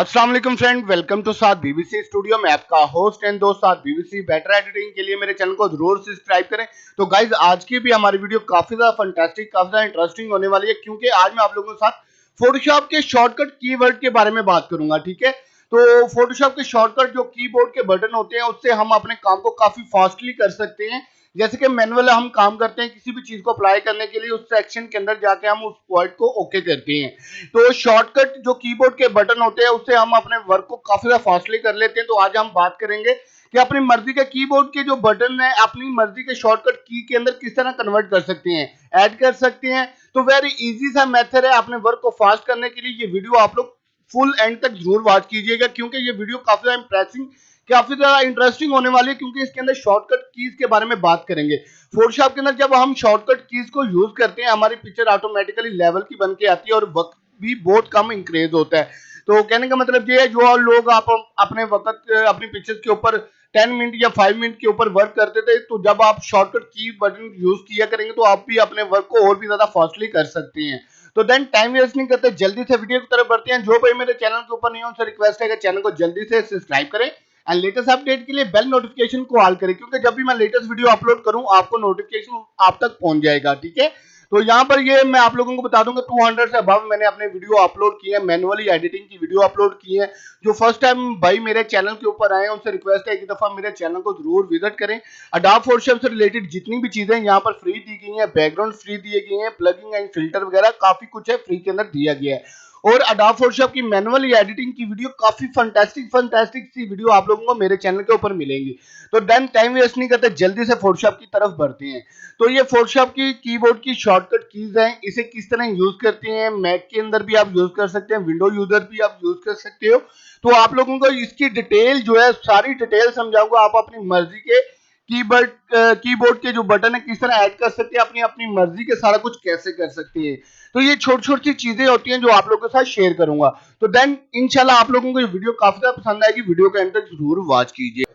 अस्सलाम वालेकुम friend, welcome to साथ बीबीसी स्टूडियो में आपका होस्ट एंड दोस्त साथ बीबीसी बेटर एडिटिंग के लिए मेरे चैनल को जरूर सब्सक्राइब करें। तो गाइज आज की भी हमारी वीडियो काफी ज्यादा फंटास्टिक, काफी ज्यादा इंटरेस्टिंग होने वाली है, क्योंकि आज मैं आप लोगों के साथ फोटोशॉप के शॉर्टकट कीवर्ड के बारे में बात करूंगा। ठीक है, तो फोटोशॉप के शॉर्टकट जो कीबोर्ड के बटन होते हैं उससे हम अपने काम को काफी फास्टली कर सकते हैं। जैसे कि मैनुअल हम काम करते हैं, किसी भी चीज को अप्लाई करने के लिए उस सेक्शन के अंदर जाके हम उस पॉइंट को ओके करते हैं। तो शॉर्टकट जो कीबोर्ड के बटन होते हैं उससे हम अपने वर्क को काफी ज्यादा फास्टली कर लेते हैं। तो आज हम बात करेंगे कि अपनी मर्जी के कीबोर्ड के जो बटन है अपनी मर्जी के शॉर्टकट की के अंदर किस तरह कन्वर्ट कर सकते हैं, ऐड कर सकते हैं। तो वेरी इजी सा मेथड है अपने वर्क को फास्ट करने के लिए। ये वीडियो आप लोग फुल एंड तक जरूर वॉच कीजिएगा, क्योंकि ये वीडियो काफी ज्यादा इंप्रेसिंग, काफी ज्यादा इंटरेस्टिंग होने वाली है, क्योंकि इसके अंदर शॉर्टकट कीज के बारे में बात करेंगे। फोटोशॉप के अंदर जब हम शॉर्टकट कीज को यूज करते हैं हमारी पिक्चर ऑटोमेटिकली लेवल की बन के आती है और वक्त भी बहुत कम इंक्रीज होता है। तो कहने का मतलब ये है, जो लोग आप अपने वक्त अपनी पिक्चर्स के ऊपर 10 मिनट या 5 मिनट के ऊपर वर्क करते थे, तो जब आप शॉर्टकट की बटन यूज किया करेंगे तो आप भी अपने वर्क को और भी ज्यादा फास्टली कर सकते हैं। तो देन टाइम वेस्ट नहीं करते, जल्दी से वीडियो की तरफ बढ़ते हैं। जो भाई मेरे चैनल के ऊपर नहीं है उनसे रिक्वेस्ट है कि चैनल को जल्दी से सब्सक्राइब करें एंड लेटेस्ट अपडेट के लिए बेल नोटिफिकेशन को ऑल करें, क्योंकि जब भी मैं लेटेस्ट वीडियो अपलोड करूं आपको नोटिफिकेशन आप तक पहुंच जाएगा। ठीक है, तो यहाँ पर ये मैं आप लोगों को बता दूंगा 200 से अबव मैंने अपने वीडियो अपलोड किए हैं, मैनुअली एडिटिंग की वीडियो अपलोड की है। जो फर्स्ट टाइम भाई मेरे चैनल के ऊपर आए हैं उनसे रिक्वेस्ट है एक दफा मेरे चैनल को जरूर विजिट करें। अडोब फोटोशॉप से रिलेटेड जितनी भी चीजें यहाँ पर फ्री दी गई हैं, बैकग्राउंड फ्री दिए गए हैं, प्लगिंग एंड फिल्टर वगैरह काफी कुछ है फ्री के अंदर दिया गया है। और अडोब फोटोशॉप की मैनुअली एडिटिंग की वीडियो काफी फंटास्टिक सी वीडियो आप लोगों को मेरे चैनल के ऊपर मिलेंगी। तो देन टाइम वेस्ट नहीं करते, जल्दी से फोटोशॉप की तरफ बढ़ते हैं। तो ये फोटोशॉप की कीबोर्ड की शॉर्टकट कीज हैं, इसे किस तरह यूज करते हैं, मैक के अंदर भी आप यूज कर सकते हैं, विंडो यूजर भी आप यूज कर सकते हो। तो आप लोगों को इसकी डिटेल जो है सारी डिटेल समझाऊंगा। आप अपनी मर्जी के कीबोर्ड कीबोर्ड के जो बटन है किस तरह ऐड कर सकते हैं, अपनी अपनी मर्जी के सारा कुछ कैसे कर सकते हैं। तो ये छोटी छोटी सी चीजें होती हैं जो आप लोगों के साथ शेयर करूंगा। तो देन इंशाल्लाह आप लोगों को ये वीडियो काफी ज्यादा पसंद आएगी, वीडियो के एंड तक जरूर वॉच कीजिए।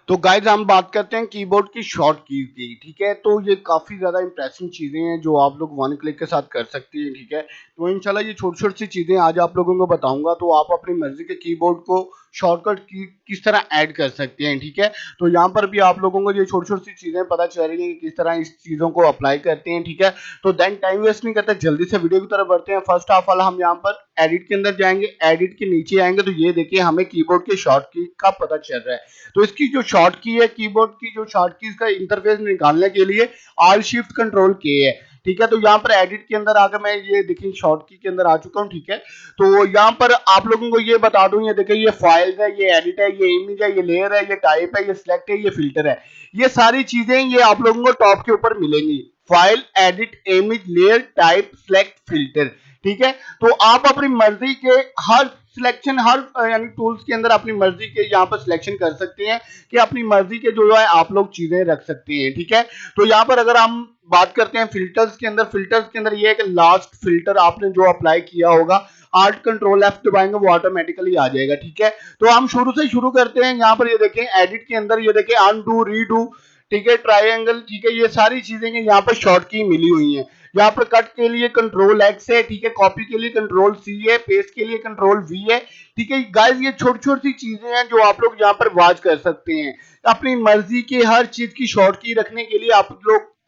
तो गाइज हम बात करते हैं कीबोर्ड की शॉर्ट कीज की। ठीक है, तो ये काफी ज्यादा इंप्रेसिंग चीजें हैं जो आप लोग वन क्लिक के साथ कर सकते हैं। ठीक है, तो इंशाल्लाह ये छोटी छोटी सी चीजें आज आप लोगों को बताऊंगा, तो आप अपनी मर्जी के कीबोर्ड को शॉर्टकट की किस तरह ऐड कर सकते हैं। ठीक है, तो यहाँ पर भी आप लोगों को ये छोटी छोटी सी चीजें पता चल रही है कि किस तरह इस चीजों को अप्लाई करते हैं। ठीक है, तो देन टाइम वेस्ट नहीं करते, जल्दी से वीडियो की तरफ बढ़ते हैं। फर्स्ट ऑफ ऑल हम यहाँ पर एडिट के अंदर जाएंगे, एडिट के नीचे आएंगे तो ये देखिए हमें कीबोर्ड के शॉर्ट की का पता चल रहा है। तो इसकी जो शॉर्ट की है, कीबोर्ड की जो शॉर्ट की का इंटरफेस निकालने के लिए ऑल शिफ्ट कंट्रोल के है। ठीक है, तो यहाँ पर एडिट के अंदर आकर मैं ये देखिए शॉर्ट की के अंदर आ चुका हूँ। ठीक है, तो यहाँ पर आप लोगों को ये बता दूं, ये देखिए ये फाइल्स है, ये एडिट है, ये इमेज है, ये लेयर है, ये टाइप है, ये सिलेक्ट है, ये फिल्टर है। ये सारी चीजें ये आप लोगों को टॉप के ऊपर मिलेंगी, file, edit, image, layer, type, select, filter. ठीक है, तो आप अपनी मर्जी के हर सिलेक्शन, हर यानी टूल्स के अंदर अपनी मर्जी के यहाँ पर सिलेक्शन कर सकते हैं कि अपनी मर्जी के जो है आप लोग चीजें रख सकते हैं। ठीक है, तो यहाँ पर अगर हम बात करते हैं फिल्टर्स के अंदर, फिल्टर्स के अंदर ये है कि लास्ट फिल्टर आपने जो अप्लाई किया होगा आर्ट कंट्रोल एफ दबाएंगे वो ऑटोमेटिकली आ जाएगा। ठीक है, तो हम शुरू से शुरू करते हैं। यहाँ पर ये देखें एडिट के अंदर ये देखें अनडू, रीडू, ठीक है, ट्रायंगल, ठीक है, ये सारी चीजें यहाँ पर शॉर्ट की मिली हुई हैं। यहाँ पर कट के लिए कंट्रोल एक्स है, ठीक है, कॉपी के लिए कंट्रोल सी है, पेस्ट के लिए कंट्रोल वी है। ठीक है गाइस, ये छोटी छोटी सी चीजें हैं जो आप लोग यहाँ पर वॉच कर सकते हैं। अपनी मर्जी की हर चीज की शॉर्ट की रखने के लिए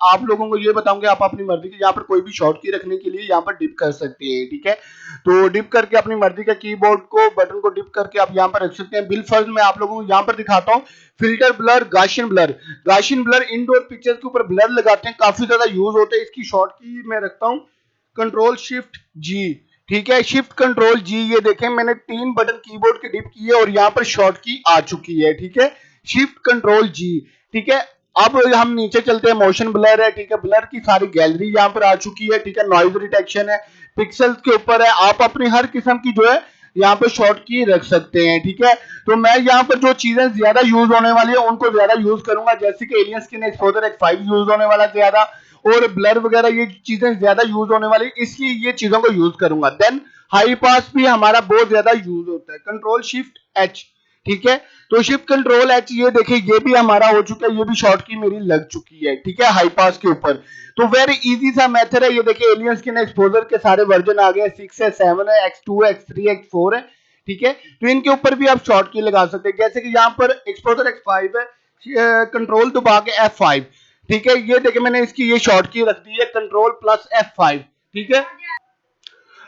आप लोगों को ये बताऊंगा, आप अपनी मर्जी की यहाँ पर कोई भी शॉर्ट की रखने के लिए यहाँ पर डिप कर सकते हैं। ठीक है, तो डिप करके अपनी मर्जी का कीबोर्ड को बटन को डिप करके आप यहाँ पर रख सकते हैं। बिल फर्स्ट मैं आप लोगों को यहाँ पर दिखाता हूँ, filter blur, Gaussian blur. Gaussian blur indoor pictures के ऊपर ब्लर लगाते हैं, काफी ज्यादा यूज होता है। इसकी शॉर्ट की मैं रखता हूँ कंट्रोल शिफ्ट जी। ठीक है, शिफ्ट कंट्रोल जी, ये देखें मैंने 3 बटन कीबोर्ड के डिप किए और यहाँ पर शॉर्ट की आ चुकी है। ठीक है, शिफ्ट कंट्रोल जी। ठीक है, अब हम नीचे चलते हैं, मोशन ब्लर है, ठीक है, ब्लर की सारी गैलरी यहाँ पर आ चुकी है। ठीक है, नॉइज डिटेक्शन है, पिक्सल्स के ऊपर है, आप अपनी हर किस्म की जो है यहाँ पर शॉर्ट की रख सकते हैं। ठीक है, तो मैं यहाँ पर जो चीजें ज्यादा यूज होने वाली है उनको ज्यादा यूज करूंगा, जैसे कि alien skin exposure X5 use होने वाला ज्यादा, और ब्लर वगैरह ये चीजें ज्यादा यूज होने वाली, इसलिए ये चीजों को यूज करूंगा। देन हाई पास भी हमारा बहुत ज्यादा यूज होता है, कंट्रोल शिफ्ट एच। ठीक है, तो शिफ्ट कंट्रोल एच, ये देखिए ये भी हमारा हो चुका है, ये भी शॉर्ट की मेरी लग चुकी है। ठीक है, हाई पास के ऊपर। तो वेरी इजी सा मेथड है, ये देखिए एलियन स्किन एक्सपोजर के सारे वर्जन आ गए, 6 है, 7 है, X2 है, X3 है, X4 है। ठीक है। तो इनके ऊपर भी आप शॉर्ट की लगा सकते हैं, जैसे कि यहाँ पर एक्सपोजर X5 है, कंट्रोल दबा के F5, ठीक है। ये देखिए मैंने इसकी ये शॉर्ट की रख दी है, कंट्रोल प्लस F5, ठीक है।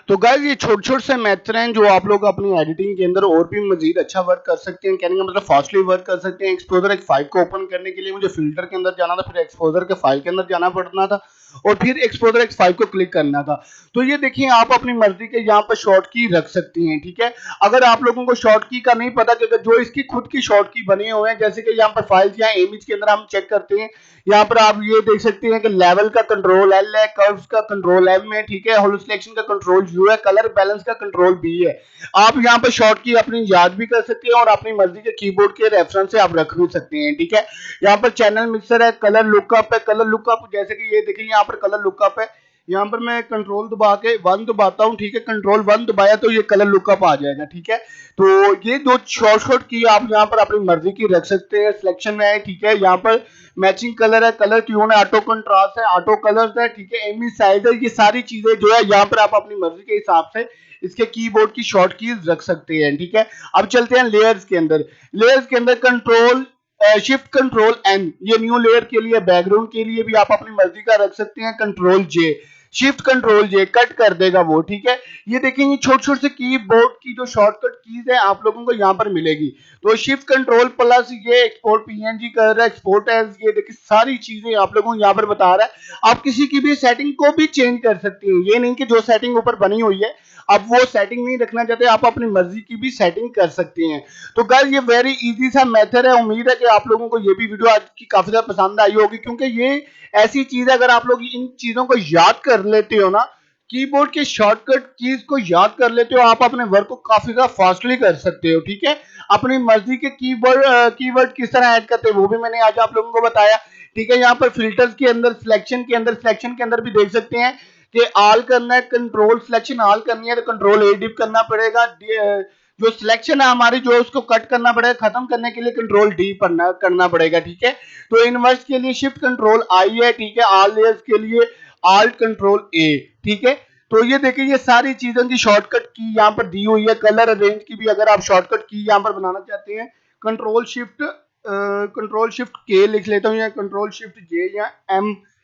तो गाइस ये छोटे छोटे से मेथड हैं जो आप लोग अपनी एडिटिंग के अंदर और भी मजीद अच्छा वर्क कर सकते हैं, कहने का मतलब फास्टली वर्क कर सकते हैं। एक्सपोजर X5 को ओपन करने के लिए मुझे फिल्टर के अंदर जाना था, फिर एक्सपोजर के फाइल के अंदर जाना पड़ना था और फिर एक्सपोजर X5 को क्लिक करना था। तो ये देखिए आप अपनी मर्जी के यहाँ पर शॉर्ट की रख सकती हैं, ठीक है। अगर आप लोगों को शॉर्ट की का नहीं पता कि जो इसकी खुद की शॉर्ट की बने हुए हैं, जैसे कि यहाँ पर फाइल्स या इमेज के अंदर हम चेक करते हैं, यहाँ पर आप ये देख सकते हैं कि लेवल का कंट्रोल L है, कर्व्स का कंट्रोल M है, ठीक है, होलो सिलेक्शन का कंट्रोल U है, कलर बैलेंस का कंट्रोल B है। आप यहाँ पर शॉर्ट की अपनी याद भी कर सकते हैं और अपनी मर्जी के कीबोर्ड के रेफरेंस से आप रख भी सकते हैं, ठीक है। यहाँ पर चैनल मिक्सर है, कलर लुकअप है, कलर लुकअप जैसे कि ये देखिए यहाँ पर कलर लुकअप है, यहाँ पर मैं कंट्रोल दबा के 1 दबाता हूँ, ठीक है, कंट्रोल 1 दबाया तो ये कलर लुकअप आ जाएगा, ठीक है। तो ये दो शॉर्ट की आप यहाँ पर अपनी मर्जी की रख सकते हैं। सिलेक्शन में है, ठीक है, यहाँ पर मैचिंग कलर है, कलर ट्यून है, ऑटो कंट्रास्ट है, ऑटो कलर्स है, ठीक है, एमी साइज है, ये सारी चीजें जो है यहाँ पर आप अपनी मर्जी के हिसाब से इसके कीबोर्ड की शॉर्ट कीज रख सकते हैं, ठीक है। अब चलते हैं लेयर्स के अंदर। लेयर्स के अंदर कंट्रोल शिफ्ट कंट्रोल एन, ये न्यू लेयर के लिए, बैकग्राउंड के लिए भी आप अपनी मर्जी का रख सकते हैं। कंट्रोल जे, शिफ्ट कंट्रोल जे कट कर देगा वो, ठीक है। ये देखेंगे छोटे छोटे से कीबोर्ड की जो शॉर्टकट कीज है आप लोगों को यहाँ पर मिलेगी। तो शिफ्ट कंट्रोल प्लस ये एक्सपोर्ट पीएनजी कर रहा है, एक्सपोर्ट एज, ये देखिए सारी चीजें आप लोगों को यहाँ पर बता रहा है। आप किसी की भी सेटिंग को भी चेंज कर सकती हैं, ये नहीं कि जो सेटिंग ऊपर बनी हुई है अब वो सेटिंग नहीं रखना चाहते, आप अपनी मर्जी की भी सेटिंग कर सकते हैं। तो गाइस ये वेरी इजी सा मेथड है। उम्मीद है कि आप लोगों को ये भी वीडियो आज की काफी ज्यादा पसंद आई होगी, क्योंकि ये ऐसी चीज है अगर आप लोग इन चीजों को याद कर लेते हो ना, कीबोर्ड के शॉर्टकट कीज को याद कर लेते हो, आप अपने वर्क को काफी ज्यादा फास्टली कर सकते हो, ठीक है। अपनी मर्जी के कीवर्ड किस तरह ऐड करते हैं वो भी मैंने आज आप लोगों को बताया, ठीक है। यहाँ पर फिल्टर्स के अंदर, सिलेक्शन के अंदर भी देख सकते हैं कि ऑल करना है, कंट्रोल सिलेक्शन ऑल करनी है तो कंट्रोल ए डिप करना पड़ेगा। जो सिलेक्शन है हमारी जो उसको कट करना पड़ेगा, खत्म करने के लिए कंट्रोल डी करना पड़ेगा, ठीक है। तो इनवर्स के लिए शिफ्ट कंट्रोल आई है, ठीक है। ऑल लेयर्स के लिए ऑल्ट कंट्रोल ए, ठीक है। तो ये देखिए ये सारी चीजों की शॉर्टकट की यहाँ पर दी हुई है। कलर रेंज की भी अगर आप शॉर्टकट की यहाँ पर बनाना चाहते हैं, कंट्रोल शिफ्ट के लिख लेता हूँ या कंट्रोल शिफ्ट जे या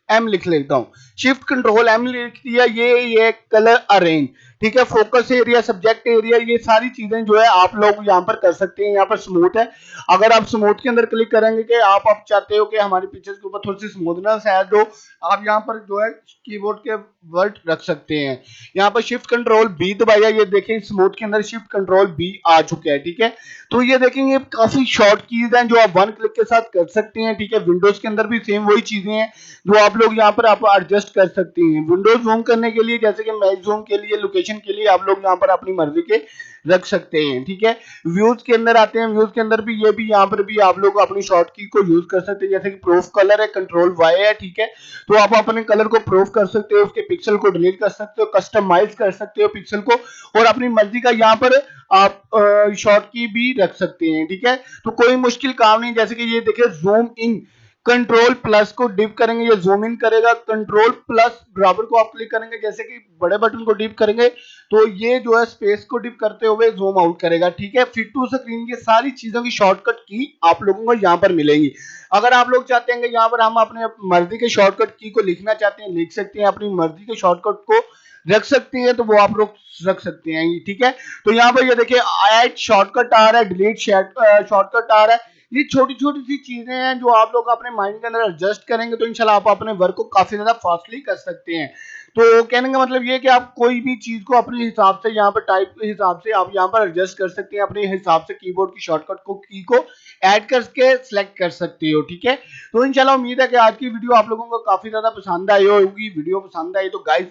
एम लिख लेता हूँ। शिफ्ट कंट्रोल एम लिख दिया, ये कलर अरेंज, ठीक है। फोकस एरिया, सब्जेक्ट एरिया, ये सारी चीजें जो है आप लोग यहाँ पर कर सकते हैं। यहाँ पर स्मूथ है, अगर आप स्मूथ के अंदर क्लिक करेंगे कि आप चाहते हो कि हमारी पिक्चर्स के ऊपर थोड़ी सी स्मूथनेस है, जो आप यहाँ पर जो है कीबोर्ड के वर्ड रख सकते हैं। यहाँ पर शिफ्ट कंट्रोल बी दबाया, ये देखें स्मूथ के अंदर शिफ्ट कंट्रोल बी आ चुका है, ठीक है। तो ये देखेंगे काफी शॉर्ट कीज हैं जो आप वन क्लिक के साथ कर सकते हैं, ठीक है। विंडोज के अंदर भी सेम वही चीजें हैं जो आप लोग यहाँ पर आप एडजस्ट कर सकते हैं। विंडोज जूम करने के लिए, जैसे कि मैच जूम के लिए, लोकेशन के लिए आप लोग यहाँ पर अपनी मर्जी के रख सकते हैं, ठीक है। व्यूज के अंदर आते हैं, व्यूज के अंदर भी ये भी यहाँ पर भी आप लोग अपनी शॉर्ट की को यूज कर सकते हैं, जैसे कि प्रूफ कलर है, कंट्रोल वाई है, ठीक है। तो आप अपने कलर को प्रूफ कर सकते हो, उसके पिक्सल को डिलीट कर सकते हो, कस्टमाइज कर सकते हो पिक्सल को, और अपनी मर्जी का यहाँ पर आप शॉर्ट की भी रख सकते हैं, ठीक है। तो कोई मुश्किल काम नहीं। जैसे कि ये देखिए जूम इन, कंट्रोल प्लस को डिप करेंगे ये जूम इन करेगा, कंट्रोल प्लस बराबर को आप क्लिक करेंगे, जैसे कि बड़े बटन को डिप करेंगे तो ये जो है स्पेस को डिप करते हुए जूम आउट करेगा, ठीक है। फिट टू स्क्रीन, ये सारी चीजों की शॉर्टकट की आप लोगों को यहाँ पर मिलेंगी। अगर आप लोग चाहते हैं कि यहाँ पर हम अपने मर्जी के शॉर्टकट की को लिखना चाहते हैं, लिख सकते हैं, अपनी मर्जी के शॉर्टकट को रख सकते हैं, तो वो आप लोग रख सकते हैं, ठीक है। तो यहाँ पर ये देखिए ऐड शॉर्टकट आ रहा है, डिलीट शॉर्टकट आ रहा है। ये छोटी छोटी सी चीजें हैं जो आप लोग अपने माइंड के अंदर एडजस्ट करेंगे तो इंशाल्लाह आप अपने वर्क को काफी ज्यादा फास्टली कर सकते हैं। तो कहने का मतलब ये कि आप कोई भी चीज को अपने हिसाब से यहाँ पर टाइप के हिसाब से आप यहाँ पर एडजस्ट कर सकते हैं, अपने हिसाब से कीबोर्ड की शॉर्टकट को की को ऐड करके सिलेक्ट कर सकते हो, ठीक है। तो इंशाल्लाह उम्मीद है कि आज की वीडियो आप लोगों को काफी ज्यादा पसंद आई होगी। वीडियो पसंद आई तो guys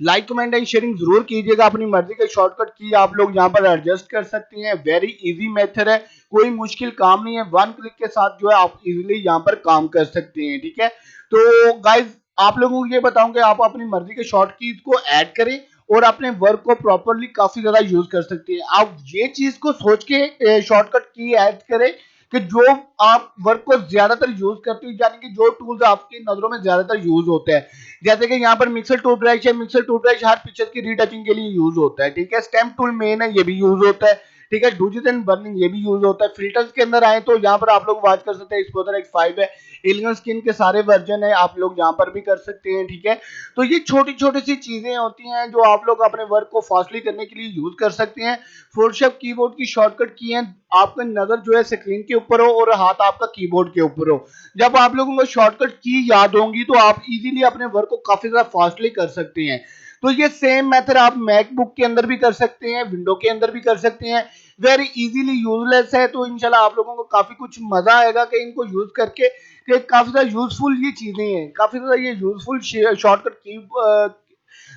like comment and sharing जरूर कीजिएगा। अपनी मर्जी के शॉर्टकट की आप लोग यहाँ पर एडजस्ट कर सकते हैं। वेरी इजी मेथड है, कोई मुश्किल काम नहीं है, वन क्लिक के साथ जो है आप इजीली यहाँ पर काम कर सकते हैं, ठीक है। तो गाइज आप लोगों को ये बताऊं कि आप अपनी मर्जी के शॉर्ट कीज को ऐड करें और अपने वर्क को प्रॉपरली काफी ज्यादा यूज कर सकते हैं। आप ये चीज को सोच के शॉर्टकट की ऐड करें कि जो आप वर्क को ज्यादातर यूज करते हो, यानी कि जो टूल्स आपकी नजरों में ज्यादातर यूज होते हैं, जैसे कि यहाँ पर मिक्सर टूल ब्रश है, मिक्सर टूल ब्रश हर पिक्चर की रीटचिंग के लिए यूज होता है, ठीक है। स्टैम्प टूल मेन है, ये भी यूज होता है, ठीक है। डूजिस एंड बर्निंग ये भी यूज होता है। फिल्टर्स के अंदर आए तो यहाँ पर आप लोग वॉच कर सकते हैं, एक्सपोजर X5 है, एलियन स्किन के सारे वर्जन है, आप लोग यहाँ पर भी कर सकते हैं, ठीक है। तो ये छोटी छोटी सी चीजें होती हैं जो आप लोग अपने वर्क को फास्टली करने के लिए यूज कर सकते हैं। फोटोशॉप कीबोर्ड की शॉर्टकट की है, आपका नजर जो है स्क्रीन के ऊपर हो और हाथ आपका कीबोर्ड के ऊपर हो। जब आप लोगों को शॉर्टकट की याद होंगी तो आप इजीली अपने वर्क को काफी ज्यादा फास्टली कर सकते हैं। तो ये सेम मेथड आप मैकबुक के अंदर भी कर सकते हैं, विंडो के अंदर भी कर सकते हैं। वेरी इजीली यूजलेस है, तो इंशाल्लाह आप लोगों को काफी कुछ मजा आएगा कि इनको यूज करके, कि काफी ज्यादा यूजफुल ये चीजें हैं, काफी ज्यादा ये यूजफुल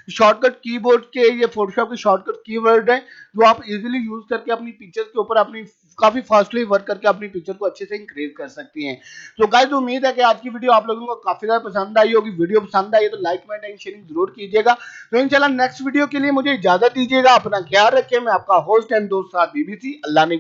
शॉर्टकट कीबोर्ड के, ये फोटोशॉप के शॉर्टकट कीवर्ड है जो आप इजीली यूज करके अपनी पिक्चर्स के ऊपर अपनी काफी फास्टली वर्क करके अपनी पिक्चर को अच्छे से इंक्रीज कर सकती हैं। तो गाइस उम्मीद है कि आज की वीडियो आप लोगों को काफी ज्यादा पसंद आई होगी। वीडियो पसंद आई है तो लाइक कमेंट एंड शेयरिंग जरूर कीजिएगा। तो इंशाल्लाह नेक्स्ट वीडियो के लिए मुझे इजाजत दीजिएगा। अपना ख्याल रखें। मैं आपका होस्ट एंड दोस्त साद बीबीसी। अल्लाह ने